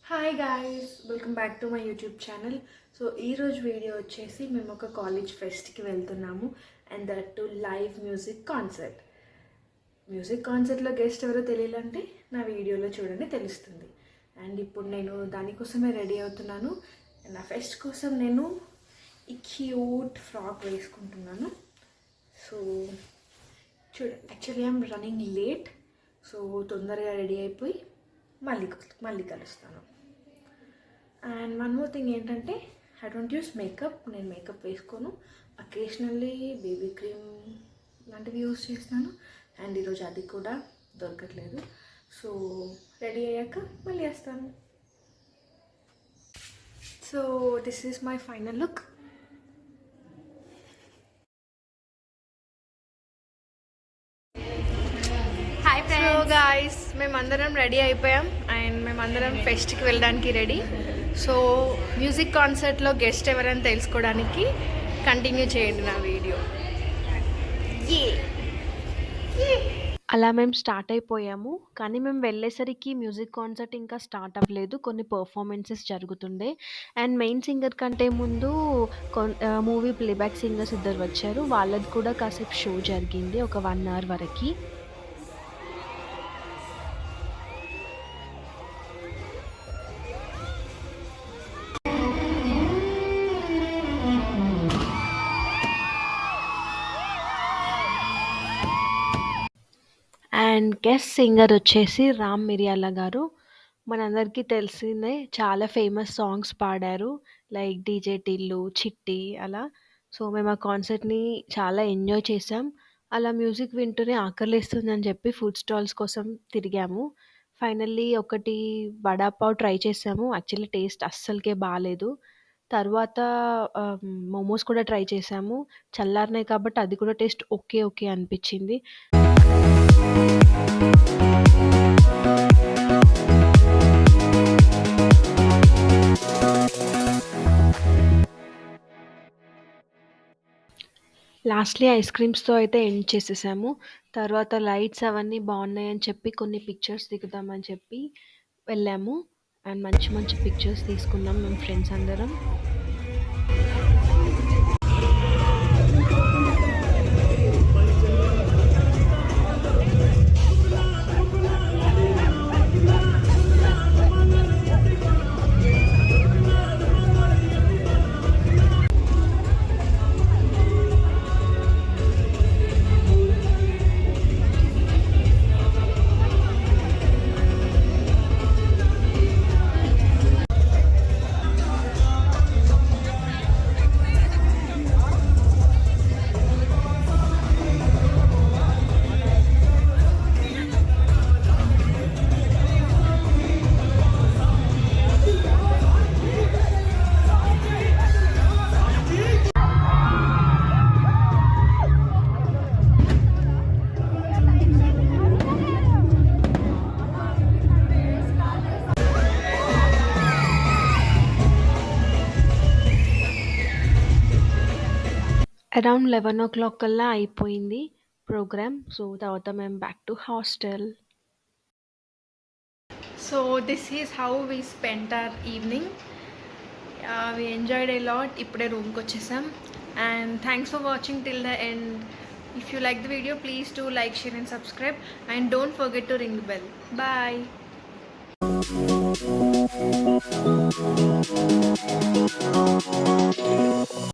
Hi guys, welcome back to my YouTube channel. So ఈరోజు video వచ్చేసి మేము ఒక కాలేజ్ ఫెస్ట్కి వెళ్తున్నాము and that to live music కాన్సర్ట్లో గెస్ట్ ఎవరో తెలియాలంటే నా వీడియోలో చూడండి, తెలుస్తుంది. అండ్ ఇప్పుడు నేను దానికోసమే రెడీ అవుతున్నాను. నా ఫెస్ట్ కోసం నేను ఈ క్యూట్ ఫ్రాక్ వేసుకుంటున్నాను. సో చూడండి, actually I'm running late. So తొందరగా రెడీ అయిపోయి మళ్ళీ కలుస్తాను. అండ్ వన్ మోర్ థింగ్ ఏంటంటే, ఐ డోంట్ యూస్ మేకప్. నేను మేకప్ వేసుకోను. అకేషనల్లీ బేబీ క్రీమ్ లాంటివి యూస్ చేస్తాను. అండ్ ఈరోజు అది కూడా దొరకట్లేదు. సో రెడీ అయ్యాక మళ్ళీ వేస్తాను. So this is my final look. So guys, మేమందరం రెడీ అయిపోయాం అండ్ మేమందరం ఫెస్ట్కి వెళ్ళడానికి రెడీ. సో మ్యూజిక్ కాన్సర్ట్లో గెస్ట్ ఎవరైనా తెలుసుకోవడానికి కంటిన్యూ చేయండి నా వీడియో. అలా మేము స్టార్ట్ అయిపోయాము. కానీ మేము వెళ్ళేసరికి మ్యూజిక్ కాన్సర్ట్ ఇంకా స్టార్ట్ అవ్వలేదు. కొన్ని పర్ఫార్మెన్సెస్ జరుగుతుండే. అండ్ మెయిన్ సింగర్ కంటే ముందు మూవీ ప్లేబ్యాక్ సింగర్స్ ఇద్దరు వచ్చారు. వాళ్ళది కూడా కాసేపు షో జరిగింది, ఒక 1 hour వరకు. అండ్ గెస్ట్ సింగర్ వచ్చేసి రామ్ మిరియాల గారు. మనందరికీ తెలిసిందే, చాలా ఫేమస్ సాంగ్స్ పాడారు, లైక్ డీజే టిల్లు, చిట్టి అలా. సో మేము ఆ కాన్సర్ట్ని చాలా ఎంజాయ్ చేసాం. అలా మ్యూజిక్ వింటూనే ఆకలిస్తుందని చెప్పి ఫుడ్ స్టాల్స్ కోసం తిరిగాము. ఫైనల్లీ ఒకటి వడాపావ్ ట్రై చేసాము. యాక్చువల్లీ టేస్ట్ అస్సలకే బాగాలేదు. తర్వాత మోమోస్ కూడా ట్రై చేసాము. చల్లారినాయి కాబట్టి అది కూడా టేస్ట్ ఓకే ఓకే అనిపించింది. లాస్ట్‌లీ ఐస్ క్రీమ్స్‌తో అయితే ఎండ్ చేసేసాము. తర్వాత లైట్స్ అవన్నీ బాగున్నాయని చెప్పి కొన్ని పిక్చర్స్ దిగుదామని చెప్పి వెళ్ళాము. అండ్ మంచి మంచి పిక్చర్స్ తీసుకున్నాం మేము ఫ్రెండ్స్ అందరం. అరౌండ్ 11 కల్లా అయిపోయింది ప్రోగ్రామ్. సో తర్వాత మేము back to hostel. So this is how we spent our evening. We enjoyed a lot. ఇప్పుడే రూమ్కి వచ్చేసాం. And thanks for watching till the end. If you like the video, please do like, share and subscribe, and don't forget to ring the bell. Bye.